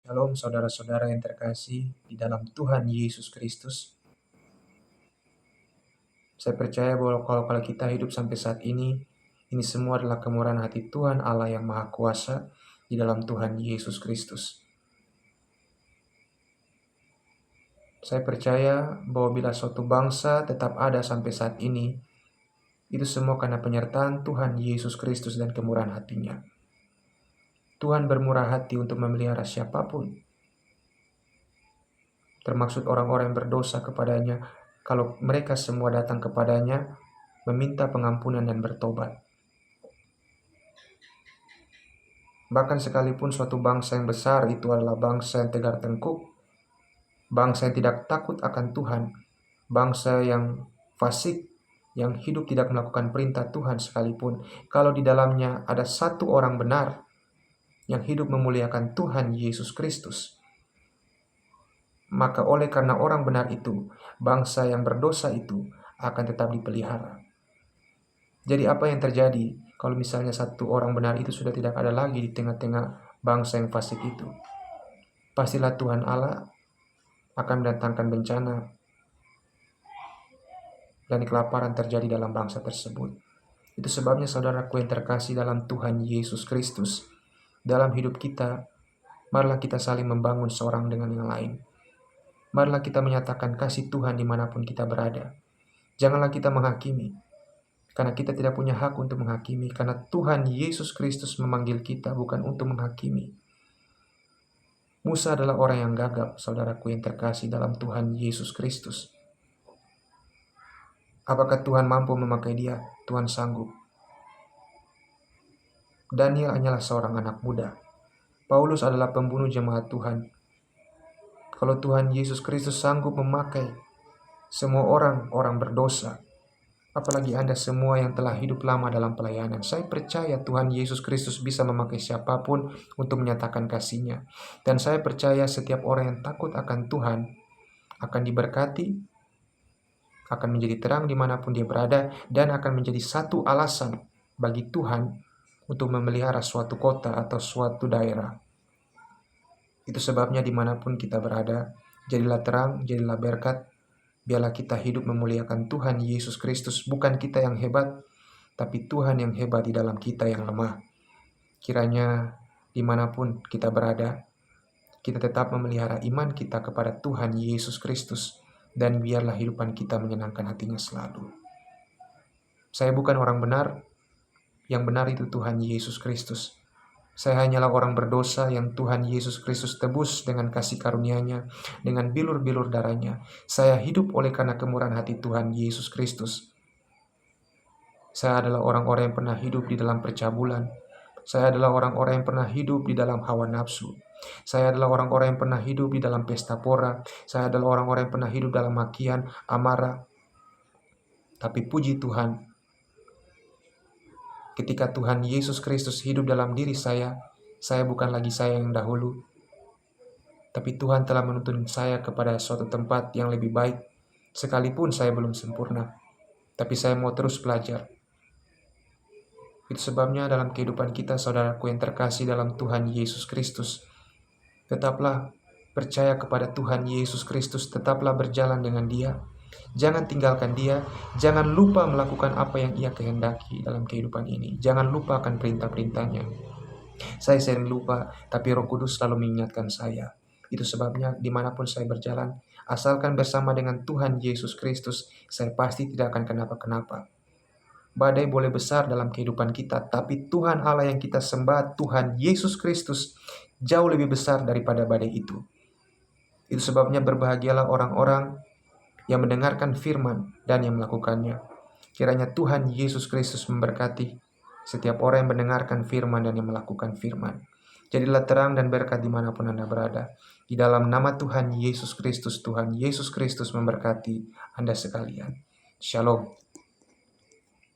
Shalom saudara-saudara yang terkasih di dalam Tuhan Yesus Kristus. Saya percaya bahwa kalau kita hidup sampai saat ini semua adalah kemurahan hati Tuhan Allah yang Maha Kuasa di dalam Tuhan Yesus Kristus. Saya percaya bahwa bila suatu bangsa tetap ada sampai saat ini, itu semua karena penyertaan Tuhan Yesus Kristus dan kemurahan hatinya. Tuhan bermurah hati untuk memelihara siapapun, termasuk orang-orang yang berdosa kepadanya, kalau mereka semua datang kepadanya, meminta pengampunan dan bertobat. Bahkan sekalipun suatu bangsa yang besar itu adalah bangsa yang tegar tengkuk, bangsa yang tidak takut akan Tuhan, bangsa yang fasik, yang hidup tidak melakukan perintah Tuhan sekalipun, kalau di dalamnya ada satu orang benar yang hidup memuliakan Tuhan Yesus Kristus, maka oleh karena orang benar itu, bangsa yang berdosa itu akan tetap dipelihara. Jadi apa yang terjadi kalau misalnya satu orang benar itu sudah tidak ada lagi di tengah-tengah bangsa yang fasik itu? Pastilah Tuhan Allah akan mendatangkan bencana dan kelaparan terjadi dalam bangsa tersebut. Itu sebabnya saudaraku yang terkasih dalam Tuhan Yesus Kristus, dalam hidup kita, marilah kita saling membangun seorang dengan yang lain. Marilah kita menyatakan kasih Tuhan dimanapun kita berada. Janganlah kita menghakimi, karena kita tidak punya hak untuk menghakimi, karena Tuhan Yesus Kristus memanggil kita bukan untuk menghakimi. Musa adalah orang yang gagap, saudaraku yang terkasih dalam Tuhan Yesus Kristus. Apakah Tuhan mampu memakai dia? Tuhan sanggup. Daniel hanyalah seorang anak muda. Paulus adalah pembunuh jemaat Tuhan. Kalau Tuhan Yesus Kristus sanggup memakai semua orang berdosa, apalagi Anda semua yang telah hidup lama dalam pelayanan, saya percaya Tuhan Yesus Kristus bisa memakai siapapun untuk menyatakan kasih-Nya. Dan saya percaya setiap orang yang takut akan Tuhan akan diberkati, akan menjadi terang dimanapun dia berada, dan akan menjadi satu alasan bagi Tuhan untuk memelihara suatu kota atau suatu daerah. Itu sebabnya dimanapun kita berada, jadilah terang, jadilah berkat. Biarlah kita hidup memuliakan Tuhan Yesus Kristus, bukan kita yang hebat, tapi Tuhan yang hebat di dalam kita yang lemah. Kiranya dimanapun kita berada, kita tetap memelihara iman kita kepada Tuhan Yesus Kristus, dan biarlah hidupan kita menyenangkan hatinya selalu. Saya bukan orang benar, yang benar itu Tuhan Yesus Kristus. Saya hanyalah orang berdosa yang Tuhan Yesus Kristus tebus dengan kasih karunia-Nya, dengan bilur-bilur darah-Nya. Saya hidup oleh karena kemurahan hati Tuhan Yesus Kristus. Saya adalah orang-orang yang pernah hidup di dalam percabulan. Saya adalah orang-orang yang pernah hidup di dalam hawa nafsu. Saya adalah orang-orang yang pernah hidup di dalam pesta pora. Saya adalah orang-orang yang pernah hidup dalam makian, amarah. Tapi puji Tuhan, ketika Tuhan Yesus Kristus hidup dalam diri saya bukan lagi saya yang dahulu, tapi Tuhan telah menuntun saya kepada suatu tempat yang lebih baik. Sekalipun saya belum sempurna, tapi saya mau terus belajar. Itu sebabnya dalam kehidupan kita, saudaraku yang terkasih dalam Tuhan Yesus Kristus, tetaplah percaya kepada Tuhan Yesus Kristus, tetaplah berjalan dengan Dia. Jangan tinggalkan Dia, jangan lupa melakukan apa yang Ia kehendaki dalam kehidupan ini. Jangan lupakan perintah-perintahnya. Saya sering lupa, tapi Roh Kudus selalu mengingatkan saya. Itu sebabnya dimanapun saya berjalan, asalkan bersama dengan Tuhan Yesus Kristus, saya pasti tidak akan kenapa-kenapa. Badai boleh besar dalam kehidupan kita, tapi Tuhan Allah yang kita sembah, Tuhan Yesus Kristus, jauh lebih besar daripada badai itu. Itu sebabnya berbahagialah orang-orang yang mendengarkan firman dan yang melakukannya. Kiranya Tuhan Yesus Kristus memberkati setiap orang yang mendengarkan firman dan yang melakukan firman. Jadilah terang dan berkat dimanapun Anda berada. Di dalam nama Tuhan Yesus Kristus, Tuhan Yesus Kristus memberkati Anda sekalian. Shalom.